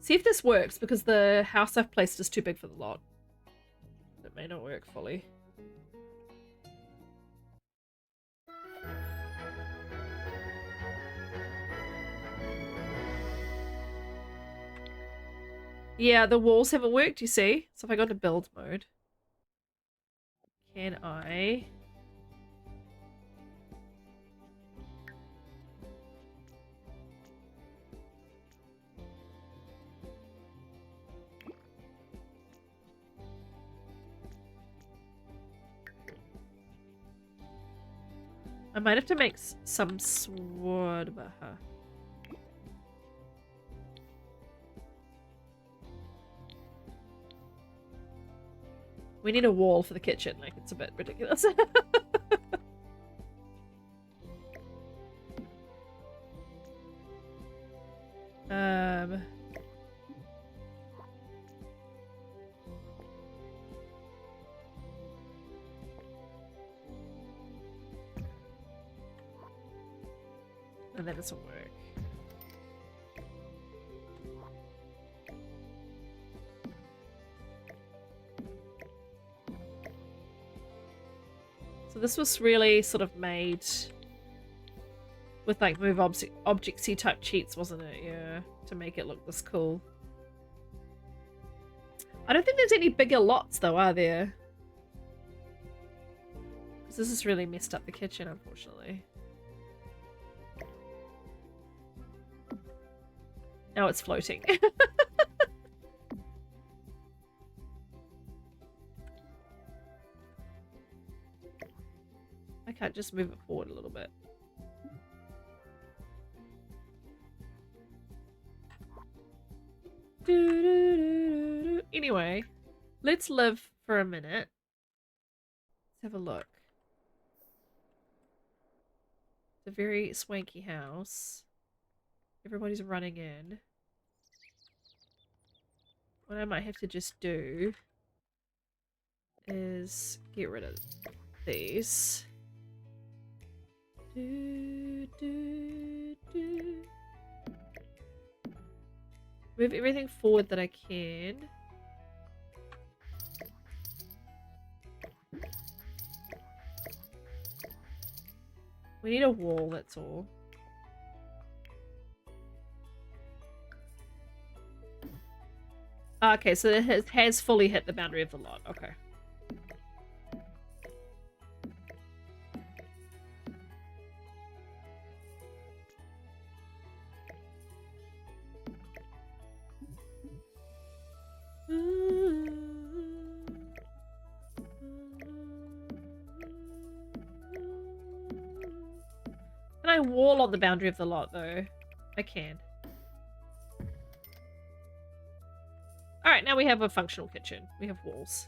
See if this works, because the house I've placed is too big for the lot. It may not work fully. Yeah, the walls haven't worked, you see? So if I go to build mode, can I... I might have to make some sword about her. We need a wall for the kitchen, like it's a bit ridiculous. And that doesn't work. So this was really sort of made with like move objectsy type cheats, wasn't it? Yeah, to make it look this cool. I don't think there's any bigger lots though, are there? Because this has really messed up the kitchen, unfortunately. Now it's floating. I can't just move it forward a little bit. Anyway, let's live for a minute. Let's have a look. It's a very swanky house. Everybody's running in. What I might have to just do is get rid of these. Move everything forward that I can. We need a wall, that's all. Okay, so it has fully hit the boundary of the lot. Okay. Can I wall on the boundary of the lot, though? I can. Alright, now we have a functional kitchen. We have walls.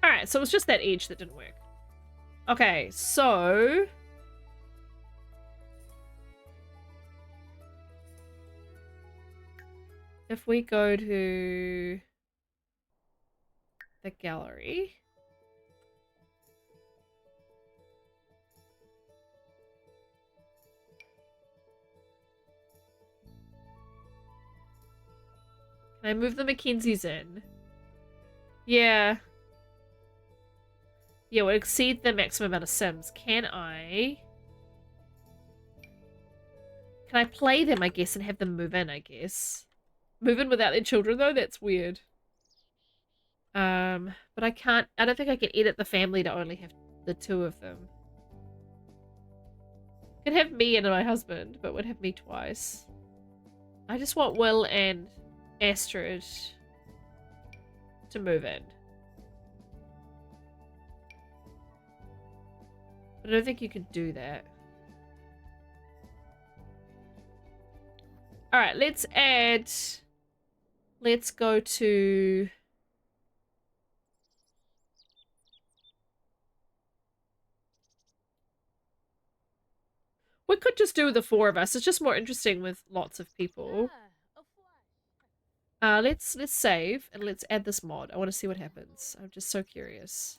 Alright, so it was just that edge that didn't work. Okay, so... if we go to the gallery... can I move the Mackenzies in? Yeah. Yeah, we'll exceed the maximum amount of Sims. Can I play them, I guess, and have them move in, I guess? Move in without their children, though? That's weird. But I can't... I don't think I can edit the family to only have the two of them. Could have me and my husband, but would have me twice. I just want Will and Astrid to move in. But I don't think you can do that. Alright, let's add... let's go to... we could just do the four of us. It's just more interesting with lots of people. Let's save and let's add this mod. I want to see what happens. I'm just so curious.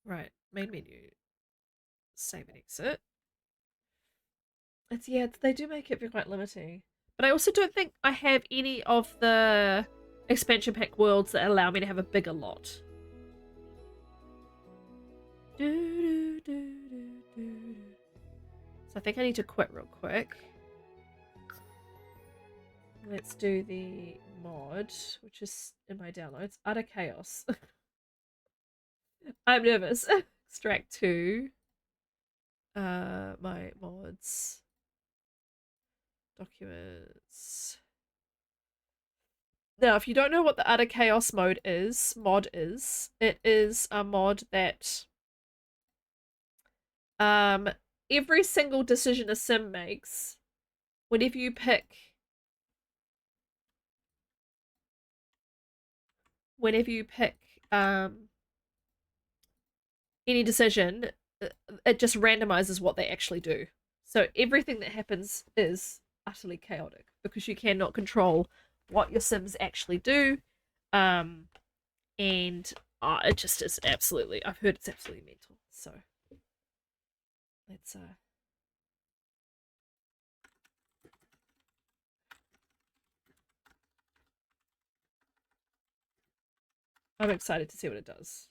Right, main menu. Save and exit. They do make it quite limiting. But I also don't think I have any of the expansion pack worlds that allow me to have a bigger lot. So I think I need to quit real quick. Let's do the mod, which is in my downloads. Utter Chaos. I'm nervous. Extract 2. My mods. Documents. Now, if you don't know what the Utter Chaos mod is, it is a mod that every single decision a sim makes, whenever you pick any decision, it just randomizes what they actually do. So everything that happens is utterly chaotic because you cannot control what your sims actually do. And it just is absolutely, I've heard it's absolutely mental. So let's I'm excited to see what it does.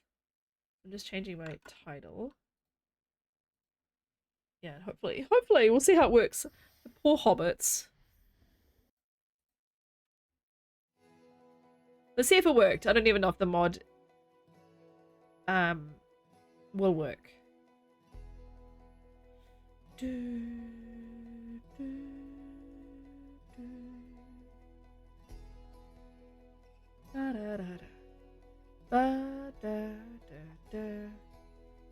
I'm just changing my title. Yeah, hopefully we'll see how it works. The poor hobbits. Let's see if it worked. I don't even know if the mod will work.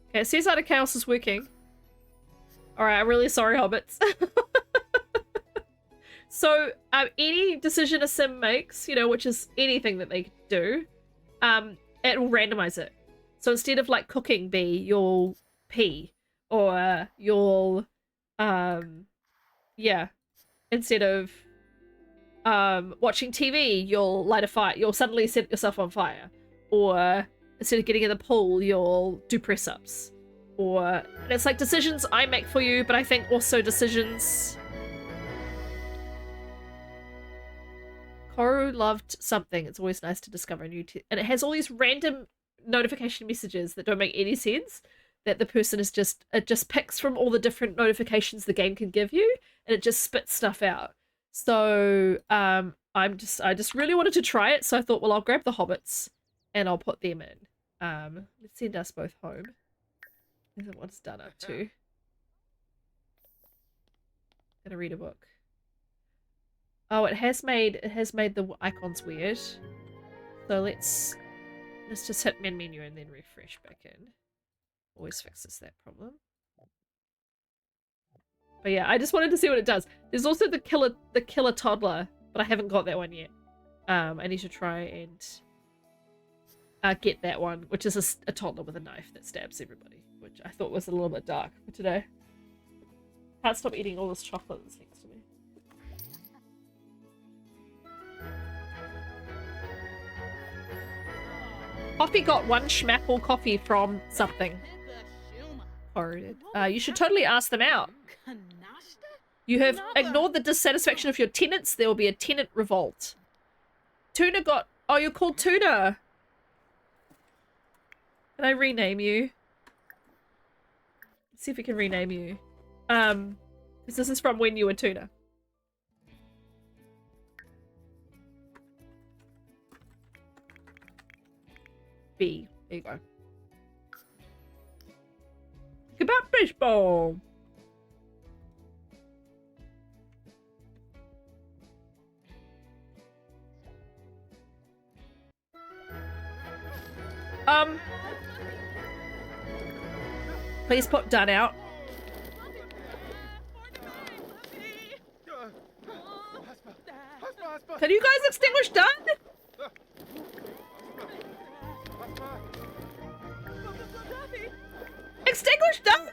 Okay, it says Utter Chaos is working. Alright, I'm really sorry, hobbits. So, any decision a sim makes, which is anything that they do, it will randomize it. So instead of like cooking bee, you'll pee. Or you'll, instead of watching TV, you'll light a fire. You'll suddenly set yourself on fire. Or instead of getting in the pool, you'll do press-ups. Or it's like decisions I make for you, but I think also decisions... Koru loved something. It's always nice to discover a new... and it has all these random notification messages that don't make any sense. That the person is just... It just picks from all the different notifications the game can give you, and it just spits stuff out. So, I just really wanted to try it, so I thought, well, I'll grab the hobbits, and I'll put them in. Let's send us both home. This is what it's done up to. Gonna read a book. Oh, it has made the icons weird. So let's just hit main menu and then refresh back in. Always fixes that problem. But yeah, I just wanted to see what it does. There's also the killer toddler, but I haven't got that one yet. I need to try and get that one, which is a toddler with a knife that stabs everybody, which I thought was a little bit dark for today. Can't stop eating all this chocolate that's next to me. Coffee got one schmapple coffee from something. You should totally ask them out. You have ignored the dissatisfaction of your tenants. There will be a tenant revolt. Tuna got... Oh, you're called Tuna. Can I rename you? Let's see if we can rename you. Because this is from when you were Tuna. B. There you go. Think about baseball. Please put done out. Can you guys extinguish done? Extinguish done!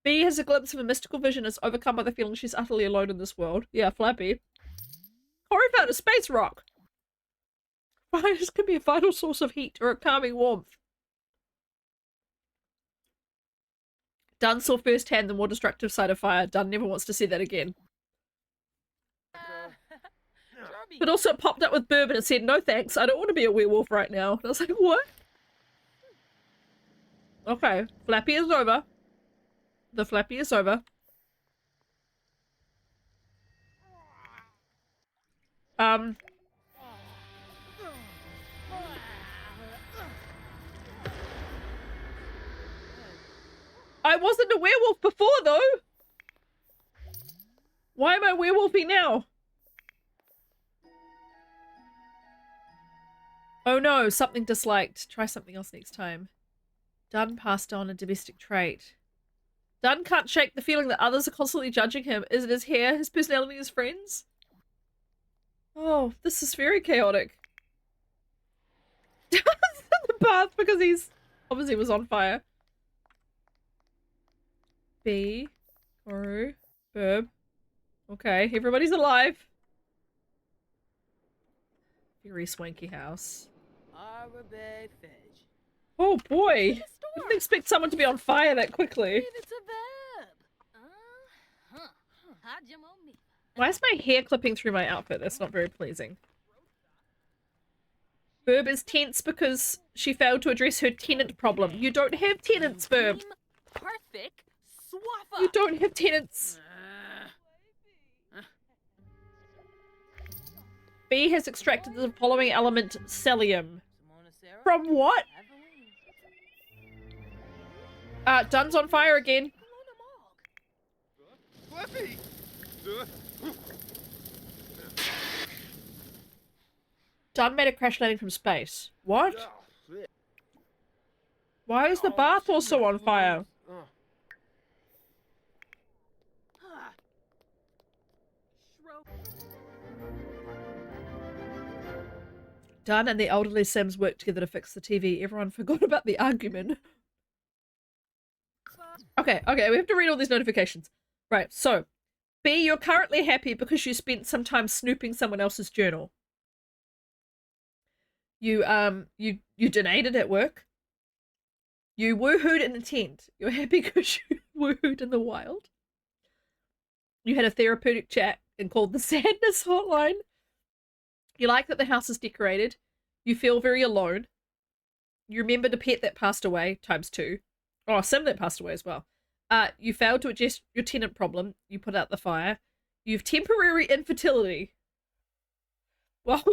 B has a glimpse of a mystical vision and is overcome by the feeling she's utterly alone in this world. Yeah, Flappy. Corey found a space rock. Fires can be a vital source of heat or a calming warmth. Dunn saw firsthand the more destructive side of fire. Dunn never wants to see that again. But also it popped up with Burb and it said, no thanks, I don't want to be a werewolf right now. And I was like, what? Okay, Flappy is over. The Flappy is over. I wasn't a werewolf before, though. Why am I werewolfing now? Oh no, something disliked. Try something else next time. Dunn passed on a domestic trait. Dunn can't shake the feeling that others are constantly judging him. Is it his hair, his personality, his friends? Oh, this is very chaotic. Dunn's in the bath because he's obviously was on fire. B, Guru, Burb. Okay, everybody's alive. Very swanky house. Oh boy! Didn't expect someone to be on fire that quickly. Why is my hair clipping through my outfit? That's not very pleasing. Burb is tense because she failed to address her tenant problem. You don't have tenants, Burb. You don't have tenants. B has extracted the following element, cellium. From what? Dunn's on fire again. Dunn made a crash landing from space. What? Why is the bath also on fire? Dunn and the elderly Sims worked together to fix the TV. Everyone forgot about the argument. Okay, we have to read all these notifications. Right, so B, you're currently happy because you spent some time snooping someone else's journal. You donated at work. You woohooed in the tent. You're happy because you woohooed in the wild. You had a therapeutic chat and called the sadness hotline. You like that the house is decorated. You feel very alone. You remembered a pet that passed away, ×2. Oh, a sim that passed away as well. You failed to address your tenant problem. You put out the fire. You've temporary infertility. Well,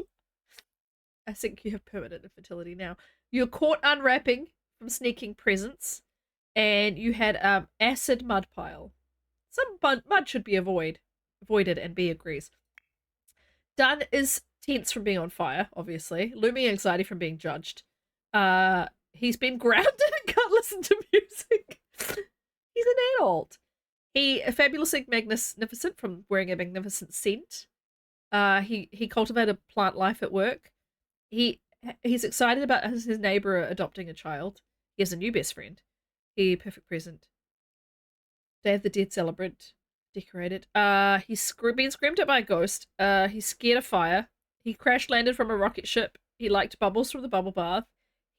I think you have permanent infertility now. You're caught unwrapping from sneaking presents. And you had acid mud pile. Some mud should be avoided, and B agrees. Dunn is tense from being on fire, obviously. Looming anxiety from being judged. He's been grounded and can't listen to music. He's an adult. He fabulously magnificent from wearing a magnificent scent. He cultivated plant life at work. He's excited about his neighbor adopting a child. He has a new best friend. He perfect present. Day of the Dead celebrant. Decorated. He's been screamed at by a ghost. He's scared of fire. He crash landed from a rocket ship. He liked bubbles from the bubble bath.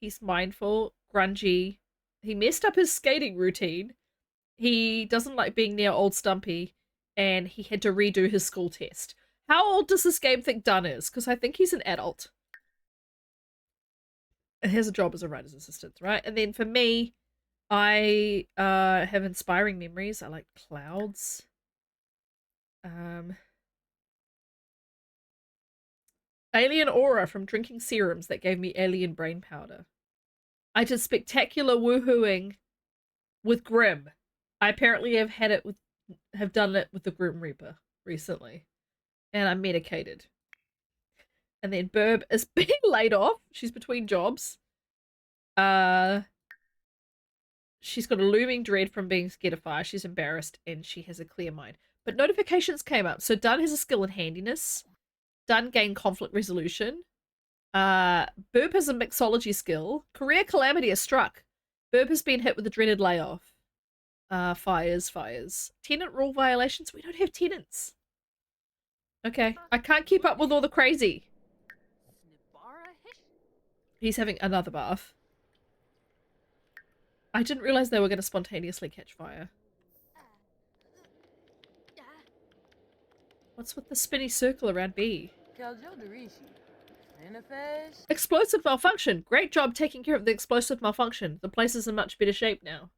He's mindful, grungy. He messed up his skating routine. He doesn't like being near old Stumpy. And he had to redo his school test. How old does this game think Dunn is? Because I think he's an adult. And he has a job as a writer's assistant, right? And then for me, I have inspiring memories. I like clouds. Alien aura from drinking serums that gave me alien brain powder. I did spectacular woohooing with Grim. I apparently have done it with the Grim Reaper recently. And I'm medicated. And then Burb is being laid off. She's between jobs. She's got a looming dread from being scared of fire. She's embarrassed and she has a clear mind. But notifications came up. So Dunn has a skill in handiness. Dunn gained conflict resolution. Burb has a mixology skill. Career calamity has struck. Burb has been hit with a dreaded layoff. Fires. Tenant rule violations? We don't have tenants. Okay. I can't keep up with all the crazy. He's having another bath. I didn't realize they were going to spontaneously catch fire. What's with the spinny circle around B? Explosive malfunction. Great job taking care of the explosive malfunction. The place is in much better shape now.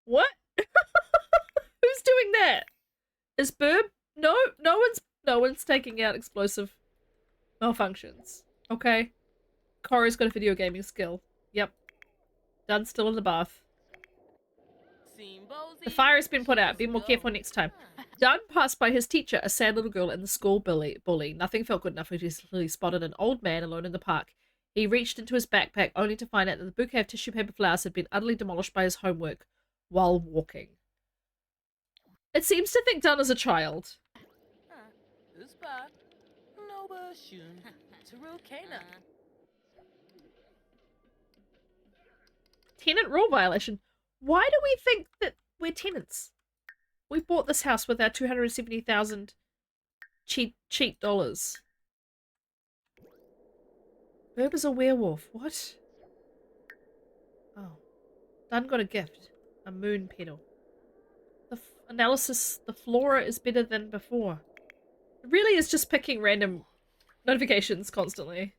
What? Who's doing that? Is Burb? No one's taking out explosive malfunctions. Okay. Corey's got a video gaming skill. Yep. Dun's still in the bath. The fire has been put out. Be more careful next time. Dun passed by his teacher, a sad little girl in the school bully. Nothing felt good enough until he spotted an old man alone in the park. He reached into his backpack only to find out that the bouquet of tissue paper flowers had been utterly demolished by his homework while walking. It seems to think Dun is a child. Tenant rule violation. Why do we think that we're tenants? We bought this house with our 270,000 cheat dollars. Burb is a werewolf. What? Oh. Dun got a gift. A moon pedal. The analysis, the flora is better than before. It really is just picking random notifications constantly.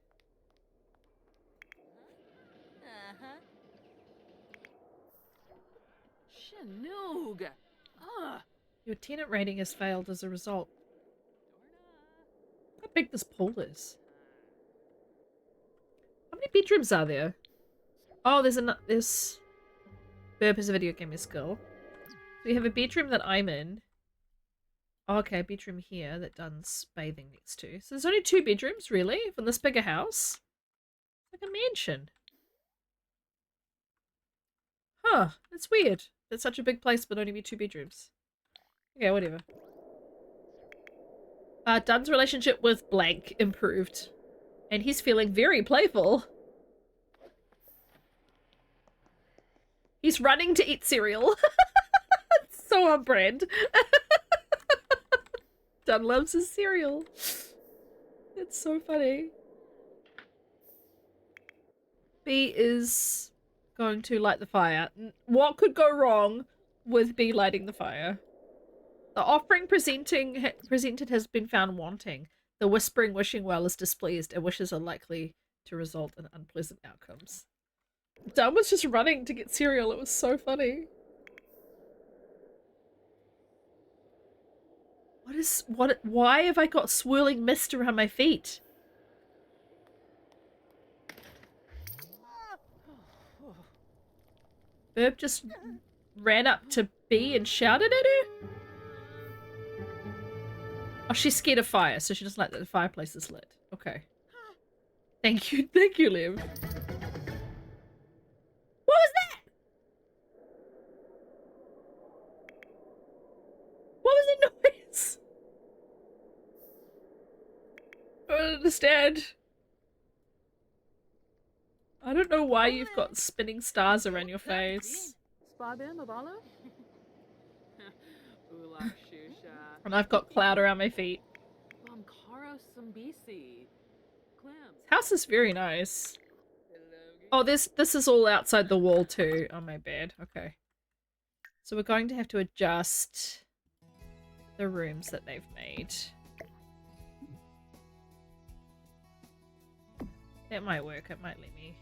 Your tenant rating has failed as a result. How big this pool is. How many bedrooms are there? Oh, there's Burb has a video gaming skill. So we have a bedroom that I'm in. Oh, okay, a bedroom here that Dun's bathing next to. So there's only 2 bedrooms, really, from this bigger house. Like a mansion. Huh, it's weird. It's such a big place, but only be 2 bedrooms. Okay, whatever. Dun's relationship with Blank improved. And he's feeling very playful. He's running to eat cereal. It's so on brand. Dun loves his cereal. It's so funny. B is going to light the fire. What could go wrong with B lighting the fire? The offering presented has been found wanting. The whispering wishing well is displeased, and wishes are likely to result in unpleasant outcomes. Dun was just running to get cereal. It was so funny. Why have I got swirling mist around my feet? Burb just ran up to B and shouted at her? Oh, she's scared of fire, so she doesn't like that the fireplace is lit. Okay. Thank you, Liv. What was that? What was the noise? I don't understand. I don't know why you've got spinning stars around your face. And I've got cloud around my feet. This house is very nice. Oh, this is all outside the wall too. Oh, my bad. Okay. So we're going to have to adjust the rooms that they've made. That might work. It might let me.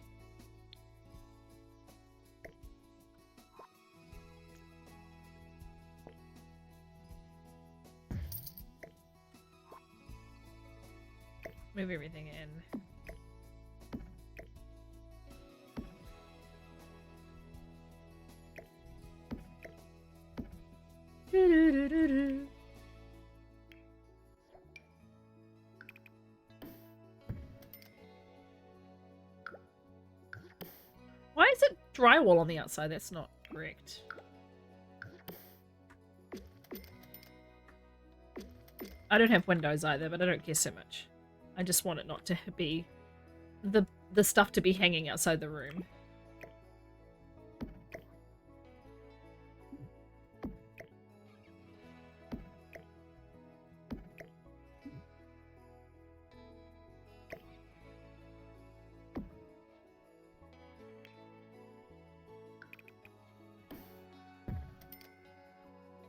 Move everything in. Why is it drywall on the outside? That's not correct. I don't have windows either, but I don't care so much. I just want it not to be the stuff to be hanging outside the room.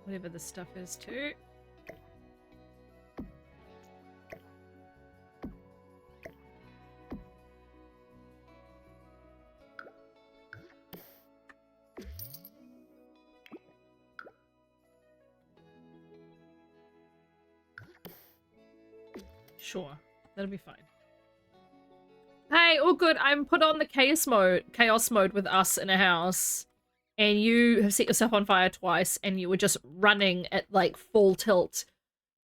Whatever this stuff is too. Sure, that'll be fine. Hey, all good. I'm put on the chaos mode with us in a house, and you have set yourself on fire twice, and you were just running at like full tilt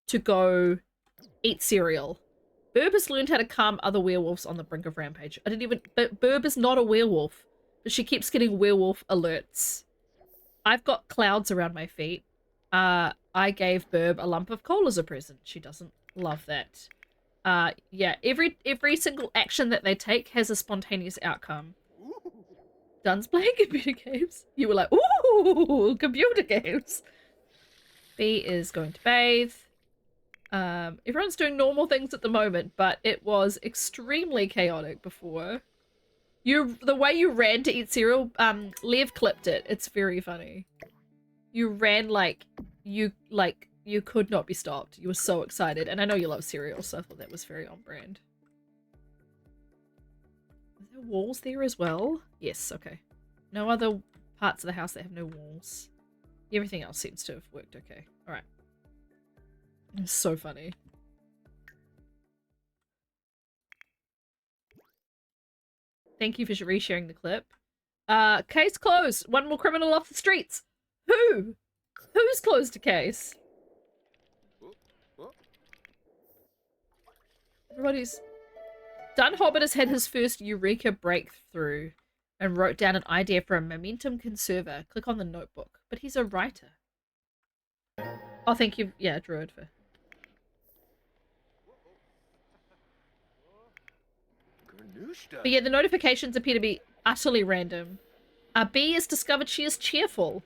to go eat cereal. Burb has learned how to calm other werewolves on the brink of rampage. I didn't even. But Burb is not a werewolf, but she keeps getting werewolf alerts. I've got clouds around my feet. I gave Burb a lump of coal as a present. She doesn't love that. Yeah, every single action that they take has a spontaneous outcome. Dun's playing computer games. You were like, ooh, computer games. B is going to bathe. Everyone's doing normal things at the moment, but it was extremely chaotic before. The way you ran to eat cereal, Lev clipped it. It's very funny. You ran like you could not be stopped. You were so excited. And I know you love cereal, so I thought that was very on brand. Are there walls there as well? Yes, okay. No other parts of the house that have no walls. Everything else seems to have worked okay. Alright. It's so funny. Thank you for resharing the clip. Case closed. One more criminal off the streets. Who? Who's closed a case? Everybody's... Dun Hobbit has had his first Eureka breakthrough and wrote down an idea for a momentum conserver. Click on the notebook. But he's a writer. Oh, thank you. Yeah, Druid for... But yeah, the notifications appear to be utterly random. B has discovered she is cheerful.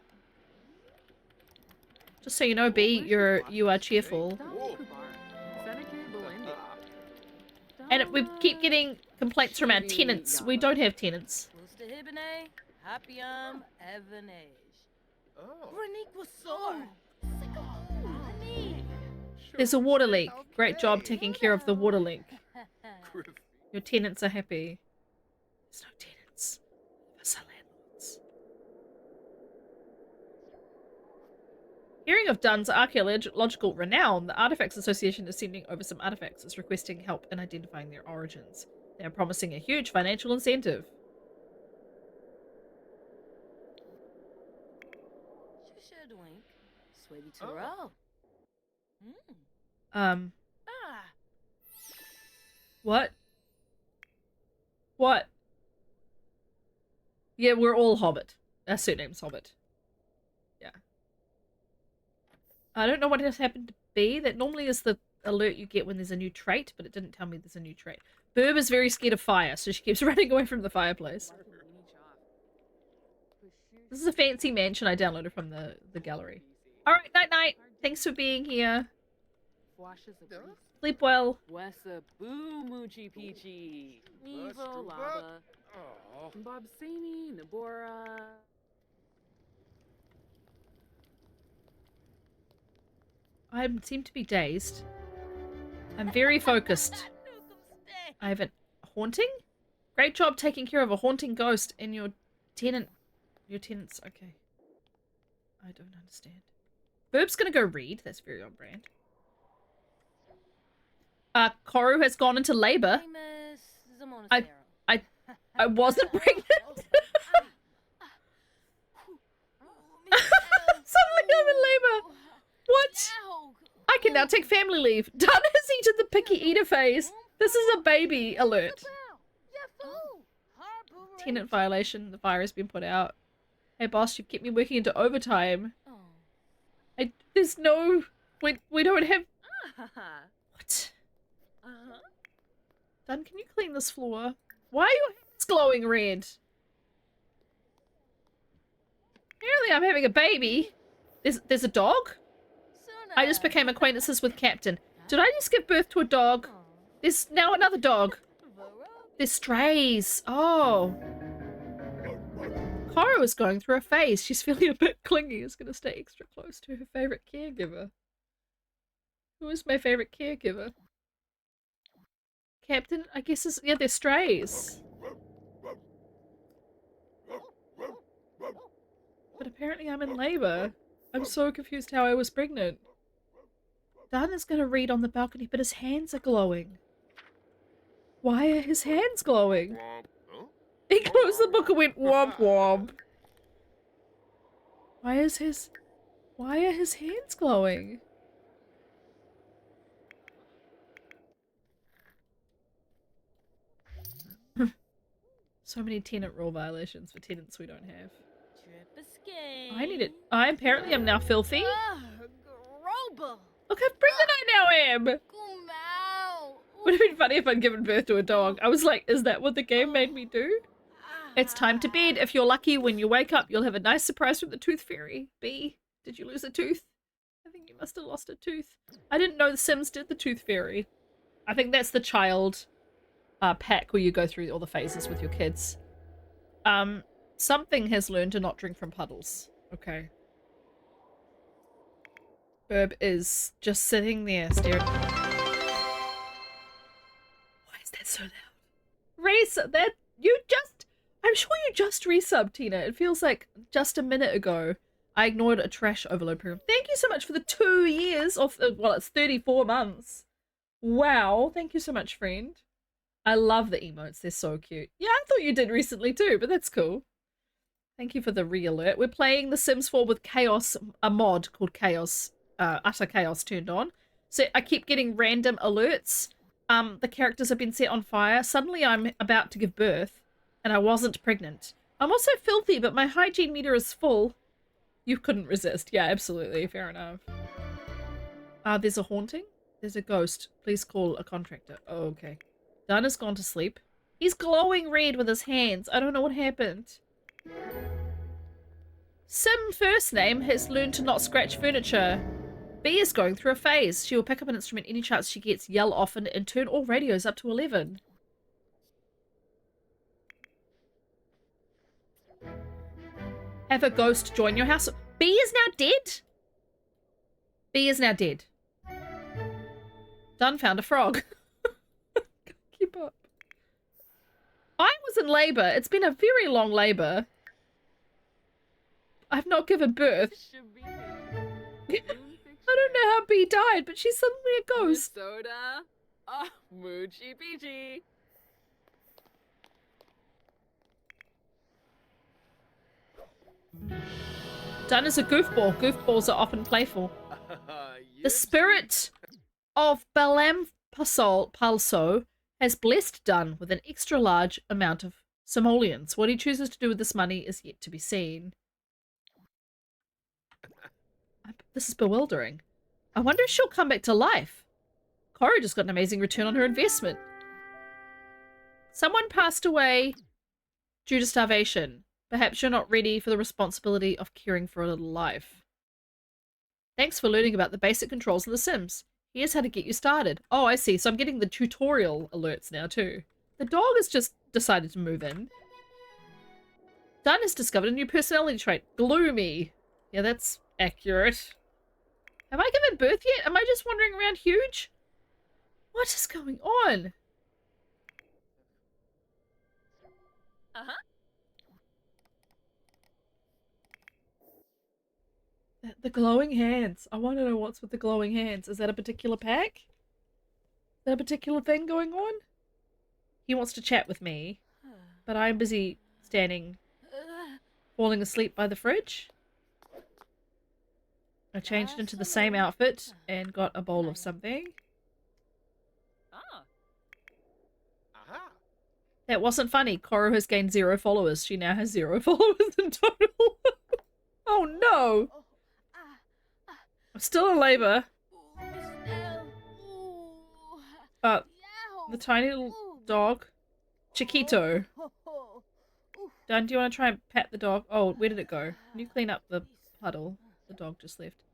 Just so you know, B, you are cheerful. And we keep getting complaints from our tenants. We don't have tenants. There's a water leak. Great job taking care of the water leak. Your tenants are happy. There's no tenants. There's landlords. Hearing of Dun's archaeological renown, the Artifacts Association is sending over some artifacts. Is requesting help in identifying their origins. They are promising a huge financial incentive. What? What? Yeah, we're all Hobbit. Our surname's Hobbit. Yeah. I don't know what has happened to B. That normally is the alert you get when there's a new trait, but it didn't tell me there's a new trait. Burb is very scared of fire, so she keeps running away from the fireplace. This is a fancy mansion I downloaded from the gallery. Alright, night-night. Thanks for being here. Sleep well. I seem to be dazed. I'm very focused. I have a haunting? Great job taking care of a haunting ghost in your tenant. Your tenants, okay. I don't understand. Burb's gonna go read. That's very on brand. Koru has gone into labor. I wasn't pregnant. Suddenly I'm in labor. What? I can now take family leave. Dun has entered the picky eater phase. This is a baby alert. Tenant violation. The fire has been put out. Hey boss, you've kept me working into overtime. There's no... We don't have... What? Dun, can you clean this floor? Why are your hands glowing red? Apparently I'm having a baby. There's a dog? I just became acquaintances with Captain. Did I just give birth to a dog? There's now another dog. There's strays. Oh. Cora is going through a phase. She's feeling a bit clingy. Is going to stay extra close to her favorite caregiver. Who is my favorite caregiver? Captain, I guess is, yeah, they're strays. But apparently I'm in labor. I'm so confused how I was pregnant. Dan is going to read on the balcony, but his hands are glowing. Why are his hands glowing? He closed the book and went womp womp. Why are his hands glowing? So many tenant rule violations for tenants we don't have. I need it. I apparently am now filthy. Look how pregnant I now am! Would have been funny if I'd given birth to a dog. I was like, is that what the game made me do? It's time to bed. If you're lucky, when you wake up, you'll have a nice surprise from the tooth fairy. B, did you lose a tooth? I think you must have lost a tooth. I didn't know The Sims did the tooth fairy. I think that's the child pack where you go through all the phases with your kids. Something has learned to not drink from puddles. Okay. Burb is just sitting there staring. Why is that so loud? I'm sure you just resubbed, Tina. It feels like just a minute ago. I ignored a trash overload program. Thank you so much for the 2 years of, well, it's 34 months. Wow. Thank you so much, friend. I love the emotes. They're so cute. Yeah, I thought you did recently too, but that's cool. Thank you for the re-alert. We're playing The Sims 4 with Chaos, a mod called Chaos, Utter Chaos turned on. So I keep getting random alerts. The characters have been set on fire. Suddenly I'm about to give birth, and I wasn't pregnant. I'm also filthy, but my hygiene meter is full. You couldn't resist. Yeah, absolutely. Fair enough. There's a haunting. There's a ghost. Please call a contractor. Oh, okay. Dan has gone to sleep. He's glowing red with his hands. I don't know what happened. Sim first name has learned to not scratch furniture. B is going through a phase. She will pick up an instrument any chance she gets, yell often, and turn all radios up to 11. Have a ghost join your house. B is now dead? B is now dead. Done found a frog. Keep up. I was in labor. It's been a very long labor. I've not given birth. I don't know how B died, but she's suddenly a ghost. Soda. Oh, Moochie Peachy. Dun is a goofball. Goofballs are often playful. The spirit of Balam Palso has blessed Dun with an extra large amount of simoleons. What he chooses to do with this money is yet to be seen. This is bewildering. I wonder if she'll come back to life. Cora just got an amazing return on her investment. Someone passed away due to starvation. Perhaps you're not ready for the responsibility of caring for a little life. Thanks for learning about the basic controls of The Sims. Here's how to get you started. Oh, I see. So I'm getting the tutorial alerts now too. The dog has just decided to move in. Dun has discovered a new personality trait. Gloomy. Yeah, that's accurate. Have I given birth yet? Am I just wandering around huge? What is going on? The glowing hands. I want to know what's with the glowing hands. Is that a particular pack? Is that a particular thing going on? He wants to chat with me, but I'm busy standing, falling asleep by the fridge. I changed into the same outfit and got a bowl of something. That wasn't funny. Cora has gained 0 followers. She now has 0 followers in total. Oh no! I'm still in labor. The tiny little dog. Chiquito. Dan, do you want to try and pat the dog? Oh, where did it go? Can you clean up the puddle? The dog just left.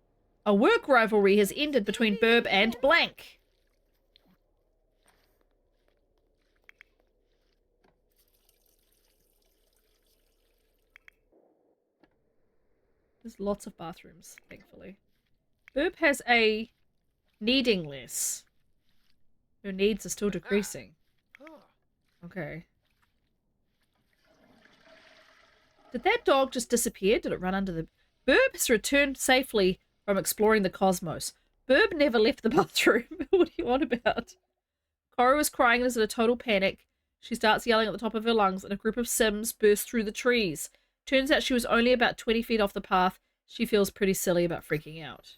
A work rivalry has ended between Burb and Blank. There's lots of bathrooms, thankfully. Burp has a needing less. Her needs are still decreasing. Okay. Did that dog just disappear? Did it run under the... Burb has returned safely from exploring the cosmos. Burb never left the bathroom. What do you want about? Cora is crying and is in a total panic. She starts yelling at the top of her lungs and a group of Sims burst through the trees. Turns out she was only about 20 feet off the path. She feels pretty silly about freaking out.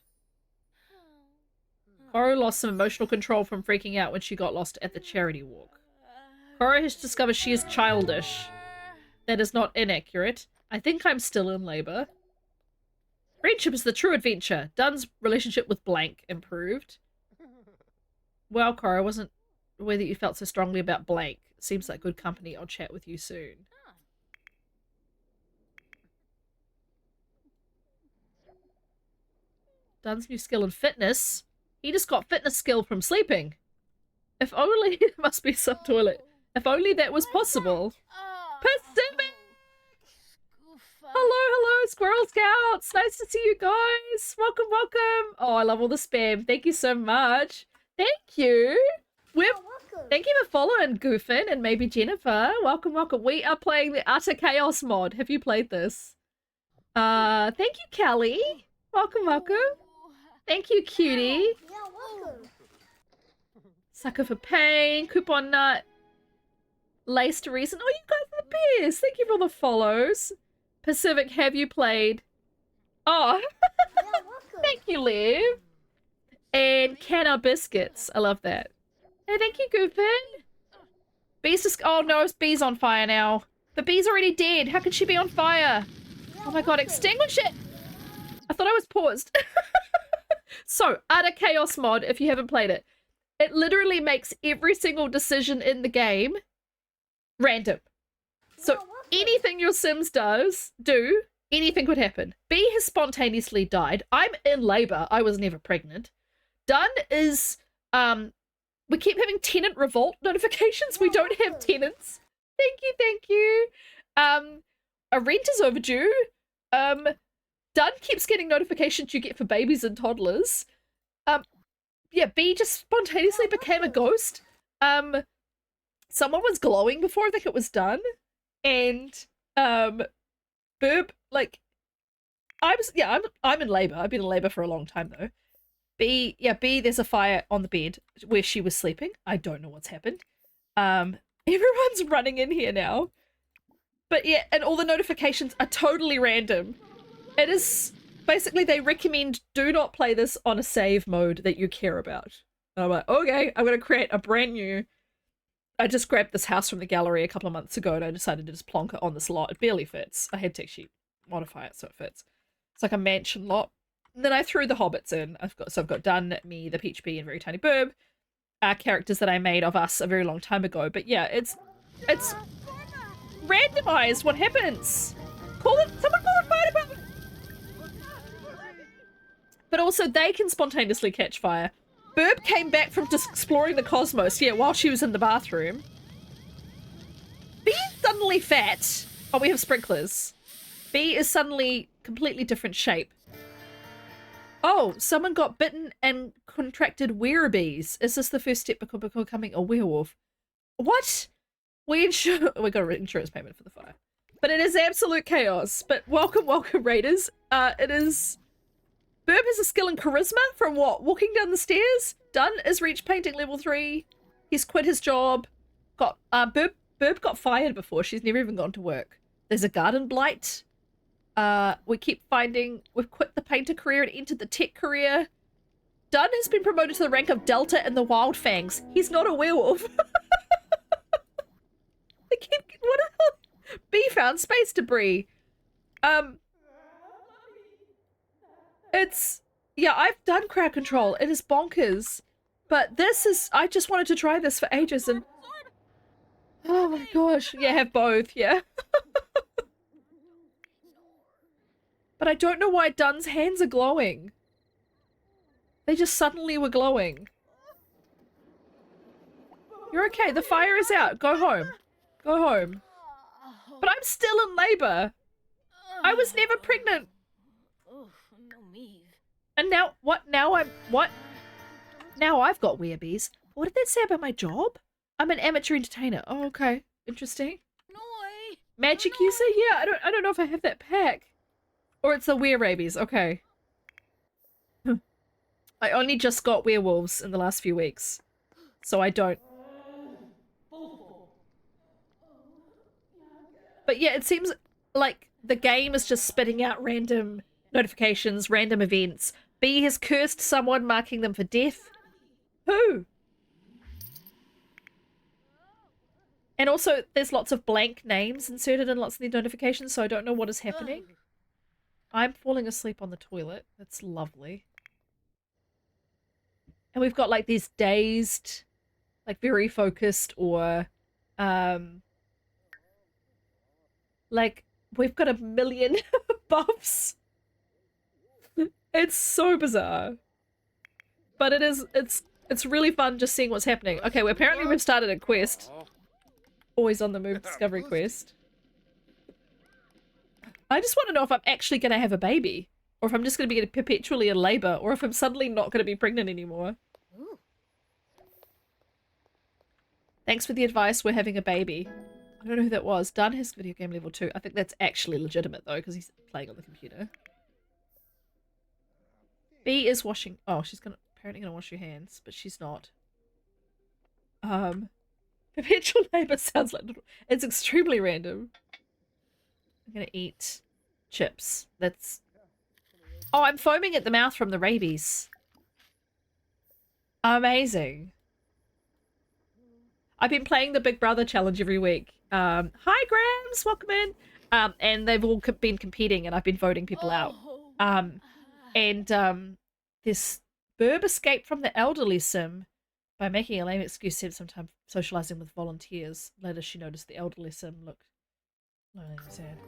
Cora lost some emotional control from freaking out when she got lost at the charity walk. Cora has discovered she is childish. That is not inaccurate. I think I'm still in labor. Friendship is the true adventure. Dunn's relationship with Blank improved. Well, Cora, wasn't aware that you felt so strongly about Blank. Seems like good company. I'll chat with you soon. Dunn's new skill in fitness. He just got fitness skill from sleeping. If only there must be some toilet. If only that was possible. Pacific! Hello, Squirrel Scouts! Nice to see you guys! Welcome, welcome! Oh, I love all the spam. Thank you so much. Thank you! Thank you for following Goofin and maybe Jennifer. Welcome, welcome. We are playing the Utter Chaos mod. Have you played this? Thank you, Kelly. Welcome, welcome. Thank you, cutie. Yeah, welcome. Sucker for pain, coupon nut, lace to reason. Oh, you guys are the best. Thank you for all the follows. Pacific, have you played? Oh, Yeah, welcome. thank you, Liv. And Canna Biscuits. I love that. Hey, thank you, Goofin. Bee's just... Oh, no, Bee's on fire now. But Bee's already dead. How can she be on fire? Yeah, Oh my god, welcome. extinguish it! I thought I was paused. So, Utter Chaos mod, if you haven't played it, it literally makes every single decision in the game random. So, Yeah, welcome. anything your Sims do, anything could happen. B has spontaneously died. I'm in labor. I was never pregnant. Dunn is, we keep having tenant revolt notifications. We don't have tenants. Thank you, thank you. A rent is overdue. Dunn keeps getting notifications you get for babies and toddlers. Yeah, B just spontaneously became a ghost. Someone was glowing before I think it was done. And, Burb, like, I'm in labor. I've been in labor for a long time though. B, there's a fire on the bed where she was sleeping. I don't know what's happened. Everyone's running in here now. But yeah, and all the notifications are totally random. It is basically they recommend do not play this on a save mode that you care about. And I'm like, okay, I'm gonna create a brand new. I just grabbed this house from the gallery a couple of months ago and I decided to just plonk it on this lot. It barely fits. I had to actually modify it so it fits. It's like a mansion lot. And then I threw the hobbits in. I've got Dunn, me, the Peach Bee, and Very Tiny Burb. Characters that I made of us a very long time ago. But yeah, it's randomized what happens. Someone call the fire department. But also they can spontaneously catch fire. Burb came back from just exploring the cosmos, while she was in the bathroom. B is suddenly fat. Oh, we have sprinklers. B is suddenly completely different shape. Oh, someone got bitten and contracted werebees. Is this the first step becoming a werewolf? What? We got an insurance payment for the fire. But it is absolute chaos. But welcome, Raiders. It is... Burb has a skill in charisma from what? Walking down the stairs? Dunn has reached painting level 3. He's quit his job. Burb got fired before. She's never even gone to work. There's a garden blight. We've quit the painter career and entered the tech career. Dunn has been promoted to the rank of Delta in the Wild Fangs. He's not a werewolf. What the hell? B found space debris. I've done crowd control. It is bonkers. But I just wanted to try this for ages and... Oh my gosh. Yeah, have both, yeah. But I don't know why Dunn's hands are glowing. They just suddenly were glowing. You're okay. The fire is out. Go home. Go home. But I'm still in labor. I was never pregnant. And now, what? Now I'm, what? Now I've got weeabees. What did that say about my job? I'm an amateur entertainer. Oh, okay. Interesting. Noi. Magic user? Yeah, I don't know if I have that pack. Or it's the were-rabies. Okay. I only just got werewolves in the last few weeks. So I don't. But yeah, it seems like the game is just spitting out random notifications, random events. B has cursed someone, marking them for death. Who? And also, there's lots of blank names inserted in lots of the notifications, so I don't know what is happening. I'm falling asleep on the toilet. That's lovely. And we've got like these dazed, like very focused, or like we've got a million buffs. It's so bizarre. But it's really fun just seeing what's happening. Okay, well apparently we've started a quest. Always on the move discovery quest. I just want to know if I'm actually going to have a baby. Or if I'm just going to be perpetually in labor. Or if I'm suddenly not going to be pregnant anymore. Ooh. Thanks for the advice, we're having a baby. I don't know who that was. Done his video game level 2. I think that's actually legitimate though, because he's playing on the computer. B is washing... Oh, she's apparently gonna wash your hands, but she's not. Perpetual labor sounds like... It's extremely random. I'm gonna eat chips. That's... Oh, I'm foaming at the mouth from the rabies. Amazing. I've been playing the Big Brother challenge every week. Hi, Grams! Welcome in. And they've all been competing, and I've been voting people out. This Burb escaped from the elderly sim by making a lame excuse, spent some time socializing with volunteers. Later, she noticed the elderly sim looked lonely and sad.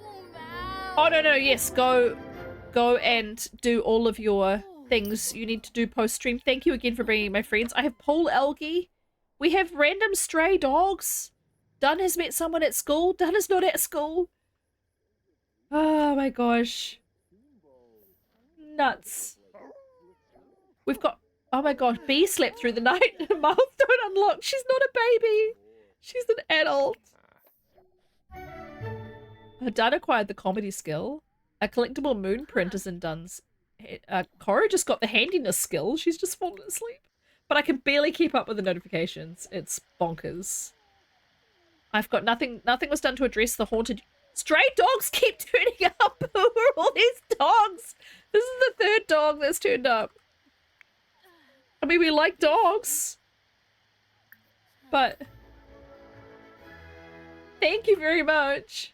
Oh, no, yes, go and do all of your things you need to do post-stream. Thank you again for bringing my friends. I have Paul Elgie. We have random stray dogs. Dunn has met someone at school. Dunn is not at school. Oh my gosh. Nuts. We've got... Oh my gosh, B slept through the night. Milestone unlocked. She's not a baby. She's an adult. Dunn acquired the comedy skill. A collectible moon print is in Dunn's. Cora just got the handiness skill. She's just fallen asleep. But I can barely keep up with the notifications. It's bonkers. I've got nothing. Nothing was done to address the haunted... Stray dogs keep turning up. Who are all these dogs? This is the third dog that's turned up. I mean, we like dogs. But... Thank you very much.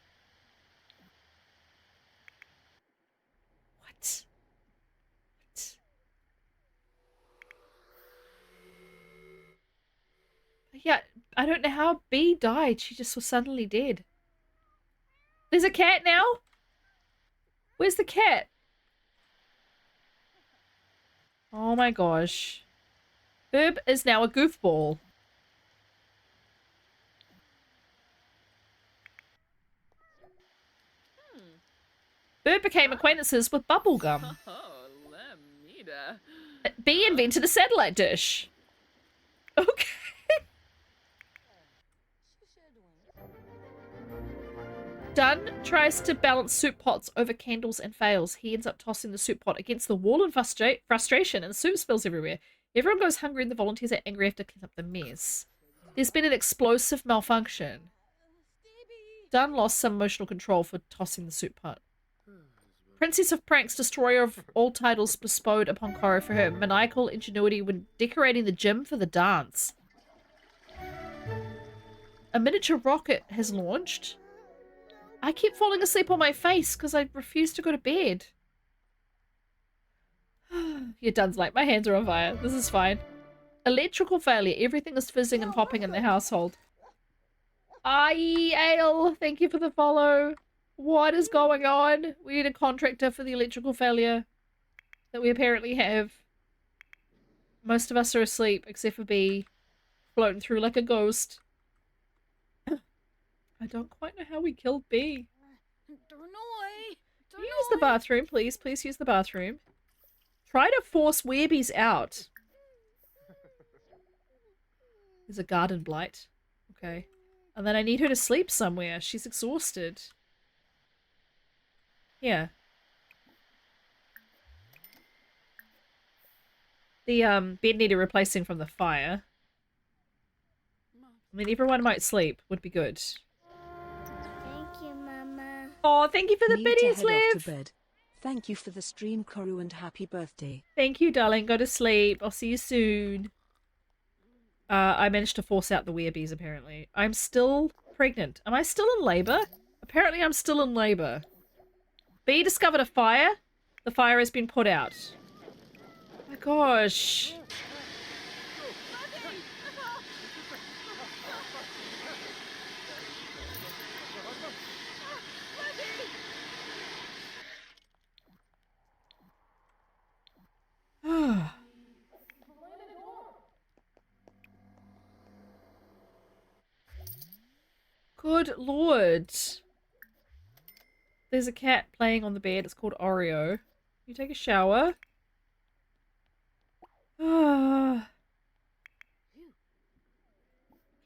What? Yeah, I don't know how B died. She just was suddenly dead. There's a cat now? Where's the cat? Oh my gosh. Burb is now a goofball. Burb became acquaintances with Bubblegum. Oh, Lemida. B invented a satellite dish. Okay. Dunn tries to balance soup pots over candles and fails. He ends up tossing the soup pot against the wall in frustration, and soup spills everywhere. Everyone goes hungry and the volunteers are angry after clean up the mess. There's been an explosive malfunction. Dunn lost some emotional control for tossing the soup pot. Princess of Pranks, destroyer of all titles bestowed upon Cora for her maniacal ingenuity when decorating the gym for the dance. A miniature rocket has launched. I keep falling asleep on my face because I refuse to go to bed. You're done, like my hands are on fire. This is fine. Electrical failure. Everything is fizzing and popping in the household. Ale, thank you for the follow. What is going on? We need a contractor for the electrical failure that we apparently have. Most of us are asleep except for B, floating through like a ghost. I don't quite know how we killed B. Use the bathroom, please. Please use the bathroom. Try to force werebees out. There's a garden blight. Okay. And then I need her to sleep somewhere. She's exhausted. Yeah. The bed needed replacing from the fire. I mean, everyone might sleep. Would be good. Thank you, Mama. Oh, thank you for the Need to biddies, head off Liv. to bed. Thank you for the stream, Koru, and happy birthday. Thank you, darling. Go to sleep. I'll see you soon. I managed to force out the werebees, apparently. I'm still pregnant. Am I still in labor? Apparently I'm still in labor. B discovered a fire. The fire has been put out. Oh my gosh. Good lord. There's a cat playing on the bed. It's called Oreo. You take a shower. Can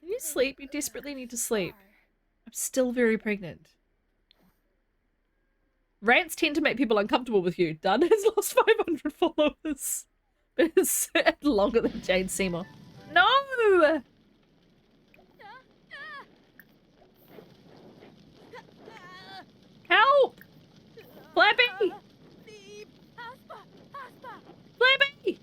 you sleep? You desperately need to sleep. I'm still very pregnant. Rants tend to make people uncomfortable with you. Dunn has lost 500 followers. But it's longer than Jane Seymour. No! Help! Flappy! Flappy!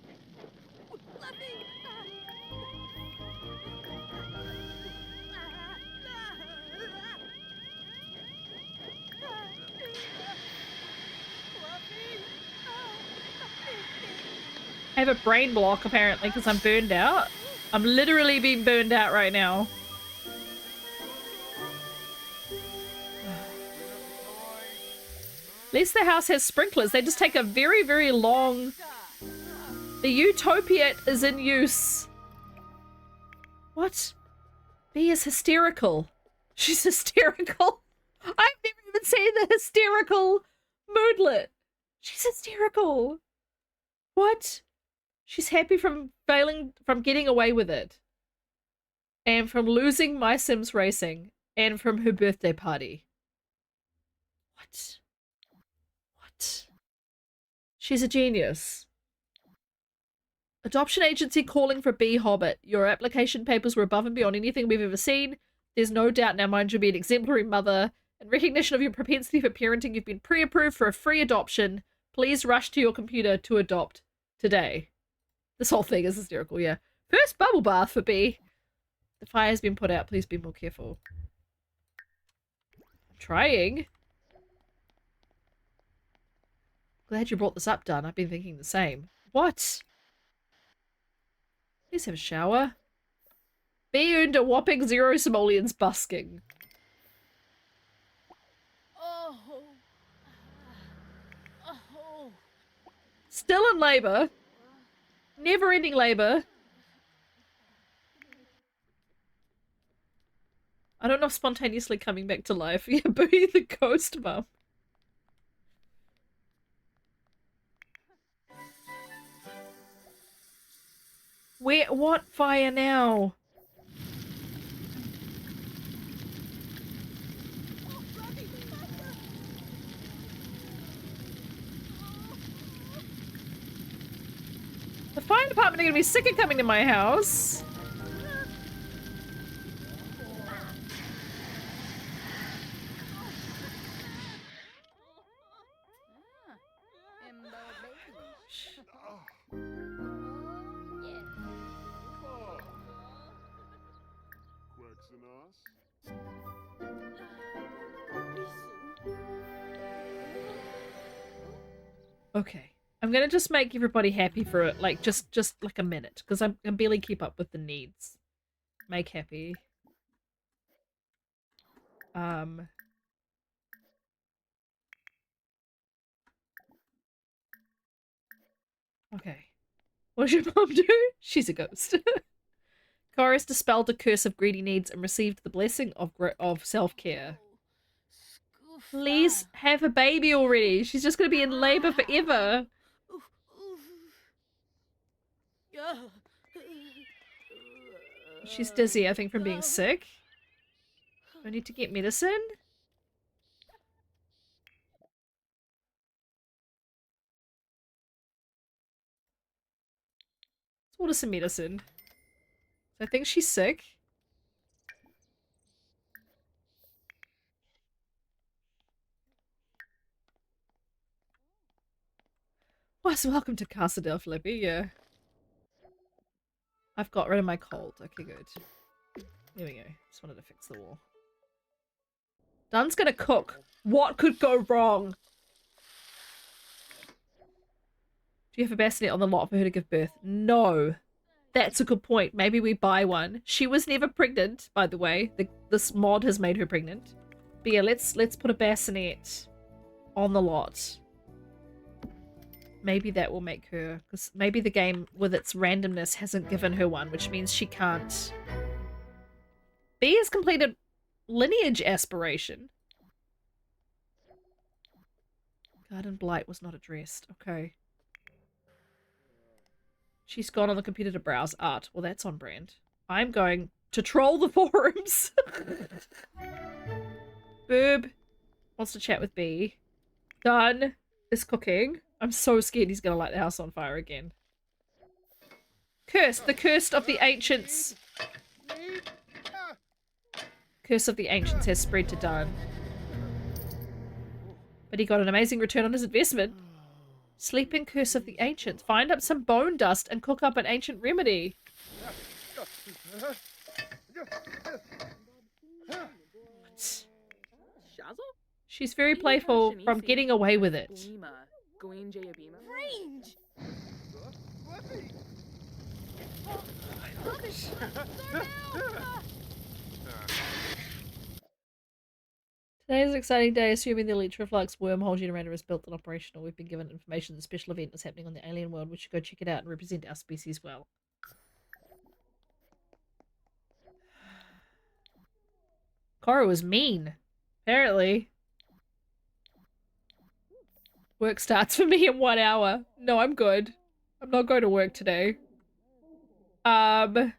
I have a brain block apparently because I'm burned out. I'm literally being burned out right now. At least the house has sprinklers. They just take a very, very long... The Utopia is in use. What? B is hysterical. She's hysterical. I've never even seen the hysterical moodlet. She's hysterical. What? She's happy from getting away with it. And from losing My Sims Racing. And from her birthday party. What? What? She's a genius. Adoption agency calling for B Hobbit. Your application papers were above and beyond anything we've ever seen. There's no doubt in our mind you'll be an exemplary mother. In recognition of your propensity for parenting, you've been pre-approved for a free adoption. Please rush to your computer to adopt today. This whole thing is hysterical, yeah. First bubble bath for B. The fire has been put out. Please be more careful. I'm trying. Glad you brought this up, Dunn. I've been thinking the same. What? Please have a shower. B earned a whopping 0 simoleons busking. Oh. Oh. Still in labour. Never ending labour. I don't know if spontaneously coming back to life. Yeah, be the ghost mum. What fire now? The fire department are gonna be sick of coming to my house. Okay. I'm gonna just make everybody happy for it, like just like a minute, because I can barely keep up with the needs. Make happy. Okay. What does your mom do? She's a ghost. Chorus dispelled the curse of greedy needs and received the blessing of self-care. Please have a baby already. She's just gonna be in labor forever. She's dizzy, I think, from being sick. Do I need to get medicine? Let's order some medicine. I think she's sick. Well, so welcome to Casa del Flippy, yeah. I've got rid of my cold. Okay, good. There we go. Just wanted to fix the wall. Dun's gonna cook. What could go wrong? Do you have a bassinet on the lot for her to give birth? No. That's a good point. Maybe we buy one. She was never pregnant, by the way. This mod has made her pregnant. But yeah, let's put a bassinet on the lot. Maybe that will make her, because maybe the game with its randomness hasn't given her one, which means she can't. B has completed lineage aspiration. Garden blight was not addressed. Okay. She's gone on the computer to browse art. Well, that's on brand. I'm going to troll the forums. Boob wants to chat with B. Done is cooking. I'm so scared he's gonna light the house on fire again. Cursed. The curse of the ancients. Curse of the ancients has spread to Dun. But he got an amazing return on his investment. Sleeping curse of the ancients. Find up some bone dust and cook up an ancient remedy. What? She's very playful from getting away with it. Range! Today is an exciting day, assuming the Electroflux wormhole generator is built and operational. We've been given information that a special event is happening on the alien world. We should go check it out and represent our species well. Cora was mean. Apparently. Work starts for me in 1 hour. No, I'm good. I'm not going to work today. I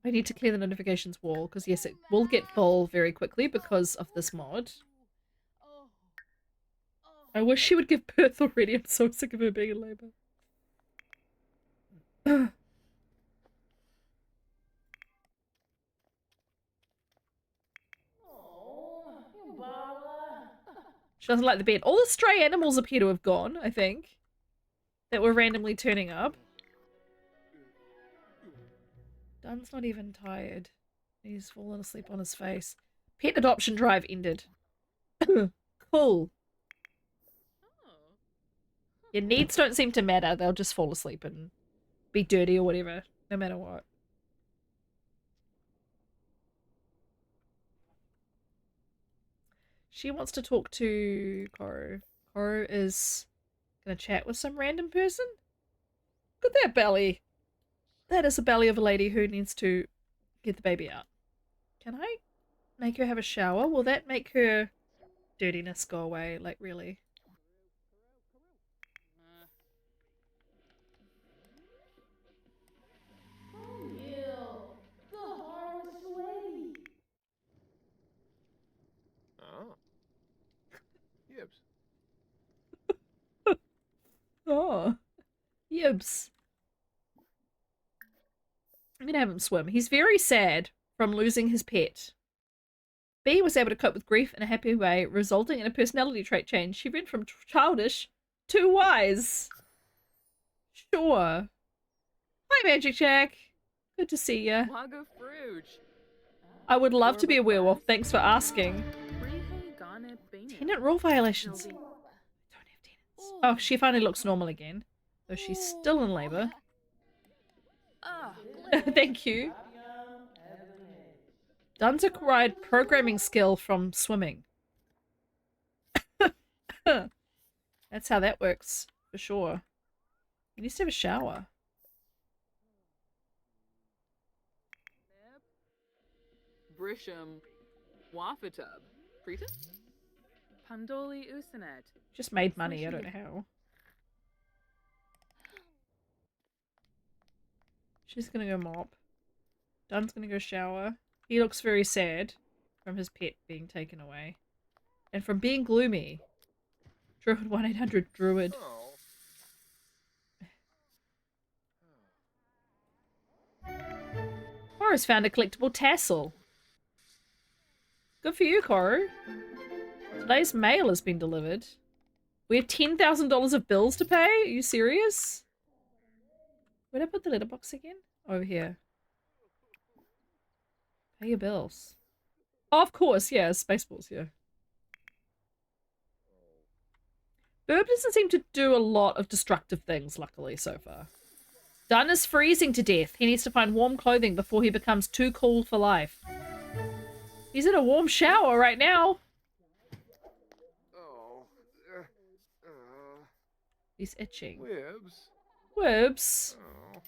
need to clear the notifications wall, because yes, it will get full very quickly because of this mod. I wish she would give birth already. I'm so sick of her being in labor. She doesn't like the bed. All the stray animals appear to have gone, I think. That were randomly turning up. Dun's not even tired. He's fallen asleep on his face. Pet adoption drive ended. Cool. Your needs don't seem to matter. They'll just fall asleep and be dirty or whatever, no matter what. She wants to talk to Koro. Koro is gonna chat with some random person. Look at that belly. That is a belly of a lady who needs to get the baby out. Can I make her have a shower? Will that make her dirtiness go away? Like, really? Oh. Yibs. Oh. Yibs. I'm gonna have him swim. He's very sad from losing his pet. B was able to cope with grief in a happy way, resulting in a personality trait change. She went from childish to wise. Sure. Hi, Magic Jack. Good to see ya. I would love to be a werewolf. Thanks for asking. Tenant rule violations. Don't have tenants. Oh, she finally looks normal again. Though she's still in labor. Thank you. Dun's acquired programming skill from swimming. That's how that works, for sure. He needs to have a shower. Brisham Wafatub. Frita? Pandoli Usanet. Just made money, I don't know how. She's gonna go mop. Dun's gonna go shower. He looks very sad from his pet being taken away. And from being gloomy. Druid 1-800 Druid. Oh. Koru's found a collectible tassel. Good for you, Koru. Today's mail has been delivered. We have $10,000 of bills to pay? Are you serious? Where'd I put the letterbox again? Over here. Pay your bills. Oh, of course, yeah, Spaceballs, yeah. Burb doesn't seem to do a lot of destructive things, luckily, so far. Dun is freezing to death. He needs to find warm clothing before he becomes too cool for life. He's in a warm shower right now. Oh. He's itching. Wibs. Wibs. Oh.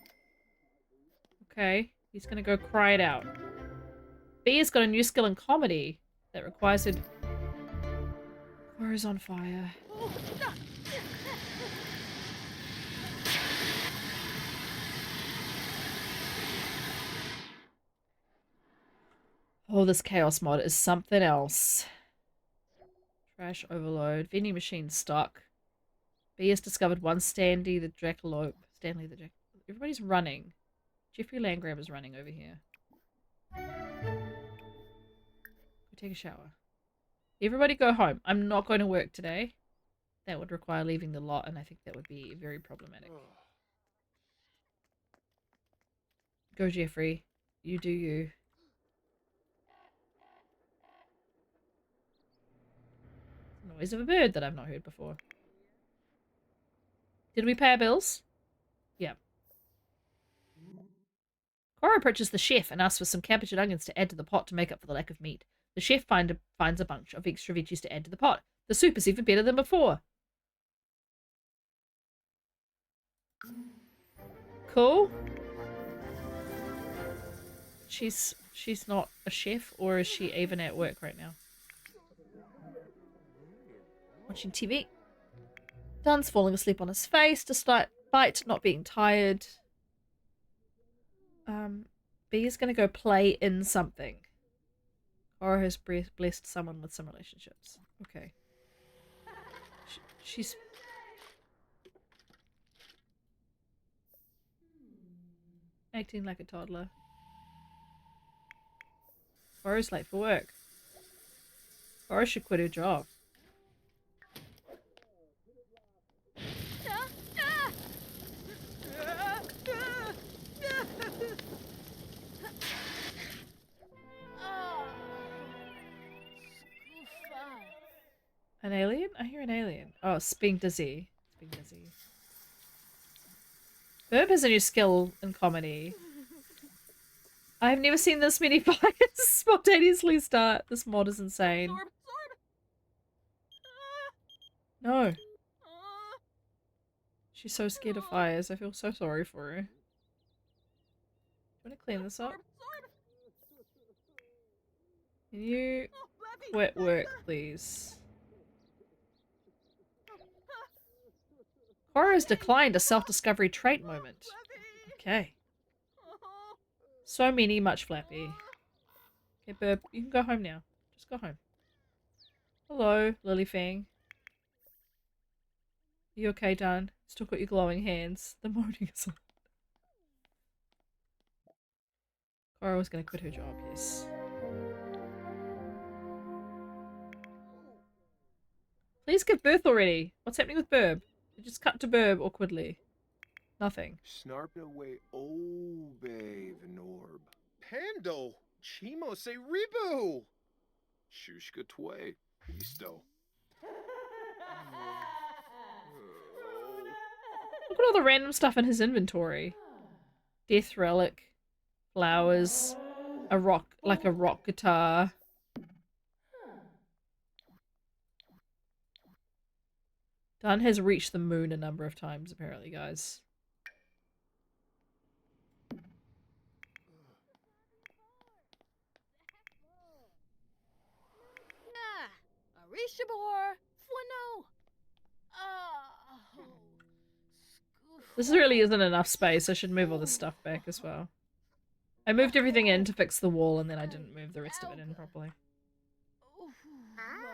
Okay, he's gonna go cry it out. B has got a new skill in comedy that requires it. Koru's on fire. Oh, this chaos mod is something else. Trash overload. Vending machine stuck. B has discovered one Stanley the Jackalope. Stanley the Jack. Everybody's running. Jeffrey Landgrab is running over here. Go take a shower. Everybody go home. I'm not going to work today. That would require leaving the lot, and I think that would be very problematic. Go, Jeffrey. You do you. Noise of a bird that I've not heard before. Did we pay our bills? Yeah. Koru approaches the chef and asks for some cabbage and onions to add to the pot to make up for the lack of meat. The chef finds a bunch of extra veggies to add to the pot. The soup is even better than before. Cool. She's not a chef, or is she even at work right now? Watching TV. Dun's falling asleep on his face despite not being tired. B is going to go play in something. Koru has blessed someone with some relationships. Okay. She's... acting like a toddler. Koru's late for work. Koru should quit her job. An alien? I hear an alien. Oh, it's being dizzy. It's being dizzy. Burb has a new skill in comedy. I've never seen this many fires spontaneously start. This mod is insane. No. She's so scared of fires. I feel so sorry for her. Do you want to clean this up? Can you quit work, please? Koru has declined a self-discovery trait moment. Okay. So many, much flappy. Okay, Burb, you can go home now. Just go home. Hello, Lilyfang. You okay, Dun? Still got your glowing hands. The moaning is on. Koru was going to quit her job, yes. Please give birth already. What's happening with Burb? Just cut to Burb awkwardly. Nothing. Snarp away obe Venorb. Pando! Chimo se ribu! Shushka twe. Listo. Look at all the random stuff in his inventory. Death relic. Flowers. A rock guitar. Dun has reached the moon a number of times, apparently, guys. Arishabor, Fwano. Oh, This really isn't enough space. I should move all this stuff back as well. I moved everything in to fix the wall and then I didn't move the rest of it in properly.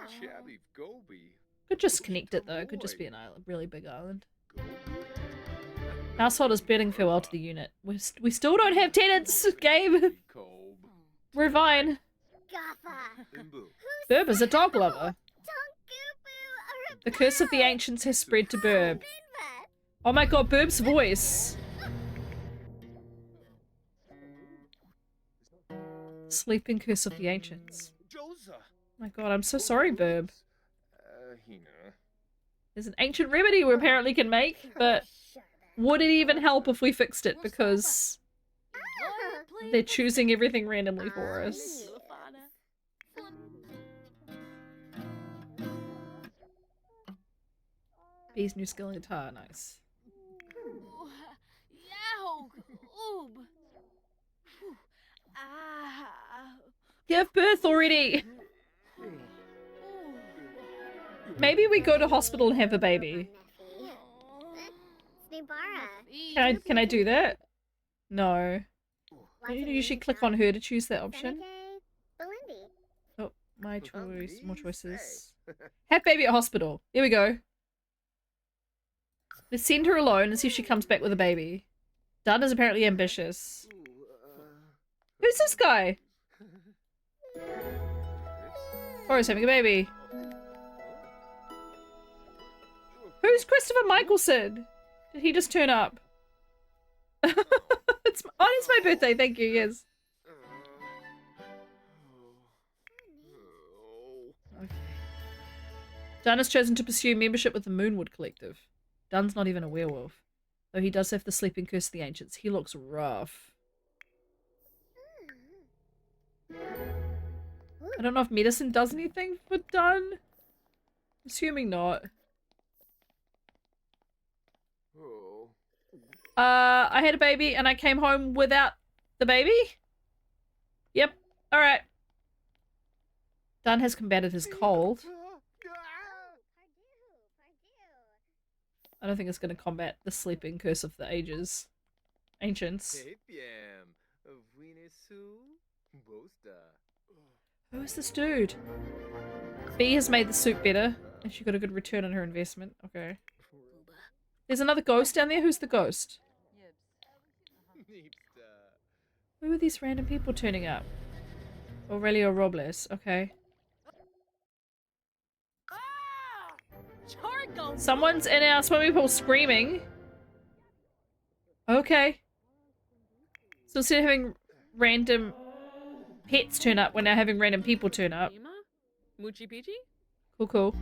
Chabby Goby. Could just connect it though. It could just be an island, really big island. Household is bidding farewell to the unit. We still don't have tenants, Gabe. We're fine. Burb is a dog lover. The curse of the ancients has spread to Burb. Oh my god, Burb's voice. Sleeping curse of the ancients. My god, I'm so sorry, Burb. There's an ancient remedy we apparently can make, but would it even help if we fixed it? Because they're choosing everything randomly for us. Bee's new skill guitar, nice. Give birth already! Maybe we go to hospital and have a baby. Can I do that? No. Don't you usually click on her to choose that option? Oh, my choice. More choices. Have baby at hospital. Here we go. Let's send her alone and see if she comes back with a baby. Dunn is apparently ambitious. Who's this guy? Cora's having a baby. Who's Christopher Michelson? Did he just turn up? It's my birthday, thank you, yes. Okay. Dunn has chosen to pursue membership with the Moonwood Collective. Dunn's not even a werewolf. Though he does have the sleeping curse of the ancients. He looks rough. I don't know if medicine does anything for Dunn. Assuming not. I had a baby and I came home without the baby? Yep. Alright. Dunn has combated his cold. I don't think it's going to combat the sleeping curse of the ages. Ancients. Who is this dude? Bee has made the soup better and she got a good return on her investment. Okay. There's another ghost down there. Who's the ghost? Who are these random people turning up? Aurelio Robles. Okay. Someone's in our swimming pool screaming. Okay. So instead of having random pets turn up, we're now having random people turn up. Moochie Peachy? Cool, cool.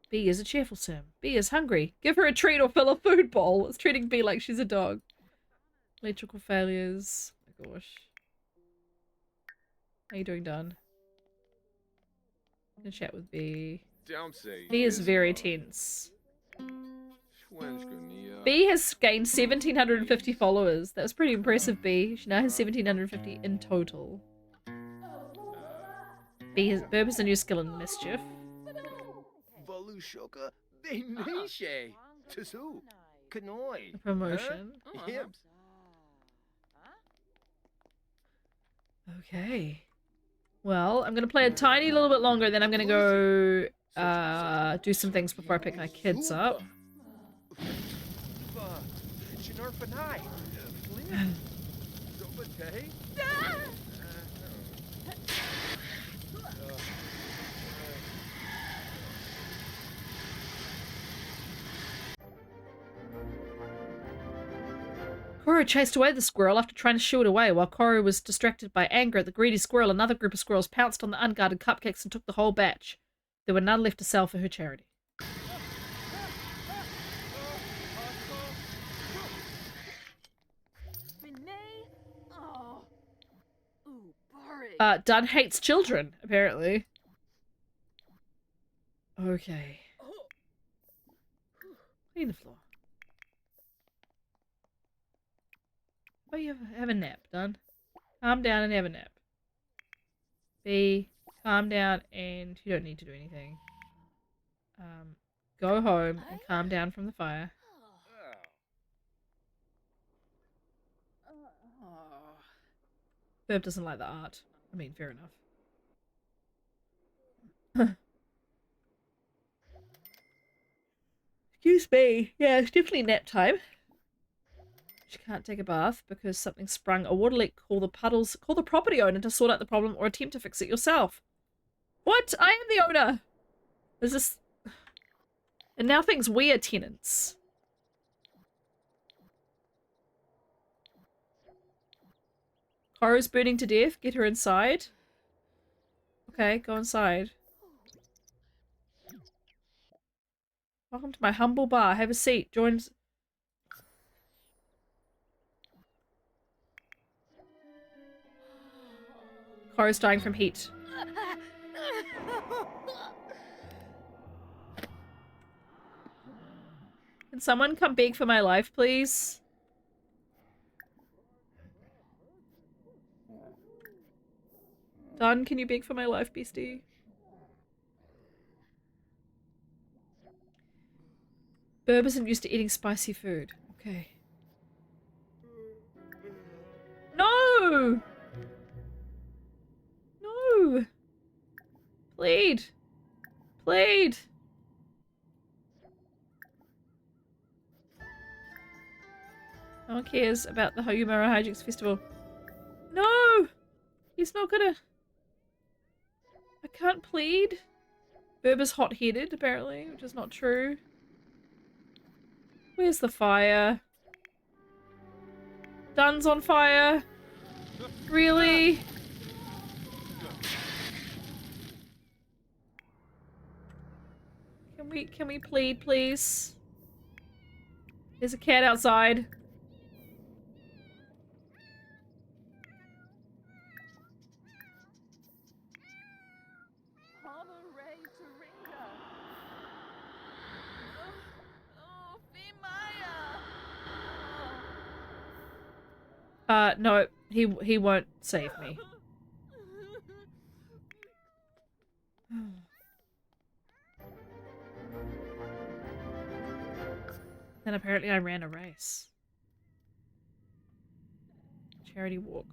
Bee is a cheerful sim. Bee is hungry. Give her a treat or fill a food bowl. It's treating Bee like she's a dog. Electrical failures. Oh my gosh. How you doing, Dunn? I'm gonna chat with Bee. Bee is very tense. Bee has gained 1,750 followers. That's pretty impressive, Bee. She now has 1,750 in total. Bee has Burb has a new skill in mischief. A promotion. Okay. Well, I'm gonna play a tiny little bit longer, then I'm gonna go do some things before I pick my kids up. Koru chased away the squirrel after trying to shoo it away. While Koru was distracted by anger at the greedy squirrel, another group of squirrels pounced on the unguarded cupcakes and took the whole batch. There were none left to sell for her charity. Dunn hates children, apparently. Okay. Clean the floor. Oh, you have a nap, Dunn. Calm down and have a nap. B, calm down and you don't need to do anything. go home and calm down from the fire. Oh. Burb doesn't like the art. I mean, fair enough. Excuse me. Yeah, it's definitely nap time. She can't take a bath because something sprung a water leak. Call the puddles. Call the property owner to sort out the problem or attempt to fix it yourself. What? I am the owner. Is this... And now thinks we are tenants. Cora's burning to death. Get her inside. Okay, go inside. Welcome to my humble bar. Have a seat. Join... Cora's dying from heat. Can someone come beg for my life, please? Done. Can you beg for my life, beastie? Burb isn't used to eating spicy food. Okay. No! No! Plead! Plead! No one cares about the Yumura Hijinks Festival. No! He's not gonna... I can't plead. Burb is hot-headed, apparently, which is not true. Where's the fire? Dun's on fire. Really? Can we plead, please? There's a cat outside. No, he won't save me. And apparently I ran a race. Charity walk.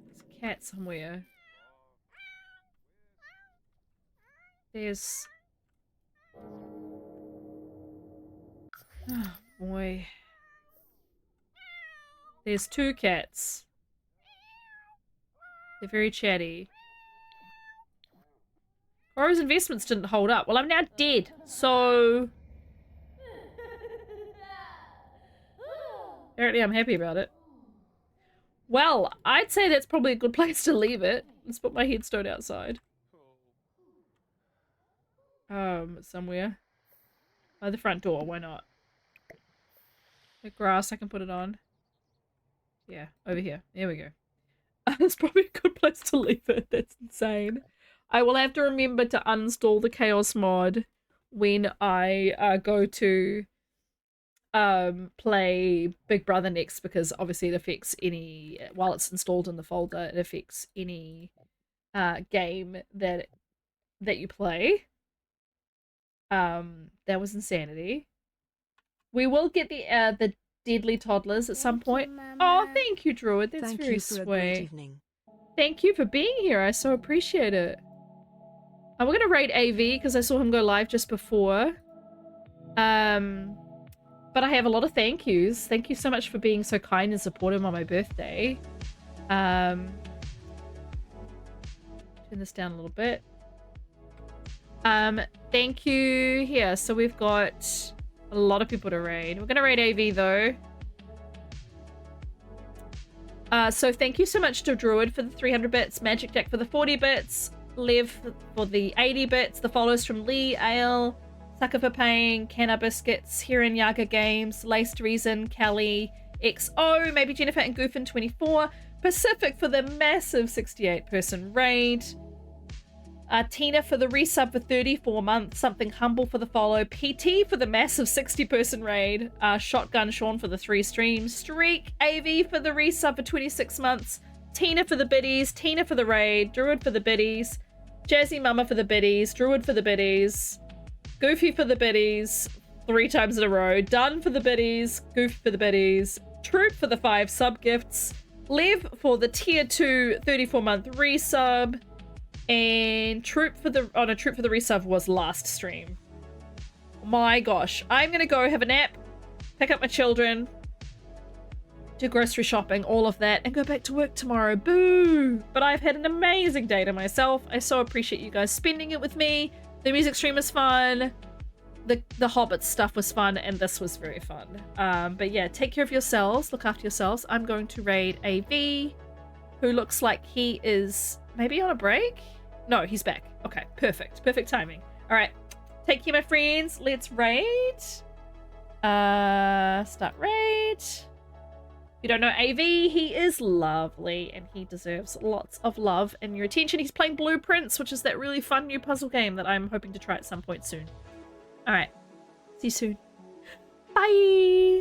There's a cat somewhere. There's... Oh boy. There's two cats. They're very chatty. Cora's investments didn't hold up. Well, I'm now dead, so... Apparently I'm happy about it. Well, I'd say that's probably a good place to leave it. Let's put my headstone outside. Somewhere. By the front door, why not? The grass, I can put it on. Yeah, over here. There we go. That's probably a good place to leave it. That's insane. I will have to remember to uninstall the Chaos mod when I go to play Big Brother next, because obviously it affects any, while it's installed in the folder, it affects any game that you play. That was insanity. We will get the Deadly Toddlers at some point. Oh, thank you, Druid. That's very sweet. Great evening. Thank you for being here. I so appreciate it. And we're gonna raid AV because I saw him go live just before. But I have a lot of thank yous. Thank you so much for being so kind and supportive on my birthday. Turn this down a little bit. Thank you. Here, so we've got a lot of people to raid. We're gonna raid AV though. So thank you so much to Druid for the 300 bits, Magic Jack for the 40 bits, Lev for the 80 bits, the follows from Lee, Ale, Sucker for Paying, Canna Biscuits, Heron Yaga Games, Laced Reason, Kelly, XO, maybe Jennifer and Goofin 24, Pacific for the massive 68-person raid, Tina for the resub for 34 months, Something Humble for the follow, PT for the massive 60-person raid, Shotgun Sean for the 3 streams, Streak AV for the resub for 26 months, Tina for the biddies, Tina for the raid, Druid for the biddies, Jazzy Mama for the biddies, Druid for the biddies, Goofy for the biddies 3 times in a row. Done for the biddies. Goofy for the biddies. Troop for the 5 sub gifts. Lev for the tier 2 34-month resub. And Troop for the Troop for the resub was last stream. My gosh. I'm gonna go have a nap, pick up my children, do grocery shopping, all of that, and go back to work tomorrow. Boo! But I've had an amazing day to myself. I so appreciate you guys spending it with me. The music stream was fun. The Hobbit stuff was fun, and this was very fun. But yeah, take care of yourselves. Look after yourselves. I'm going to raid AV, who looks like he is maybe on a break? No, he's back. Okay, perfect. Perfect timing. All right. Take care, my friends. Let's raid. Start raid. If you don't know AV, he is lovely and he deserves lots of love and your attention. He's playing Blueprints, which is that really fun new puzzle game that I'm hoping to try at some point soon. All right. See you soon. Bye.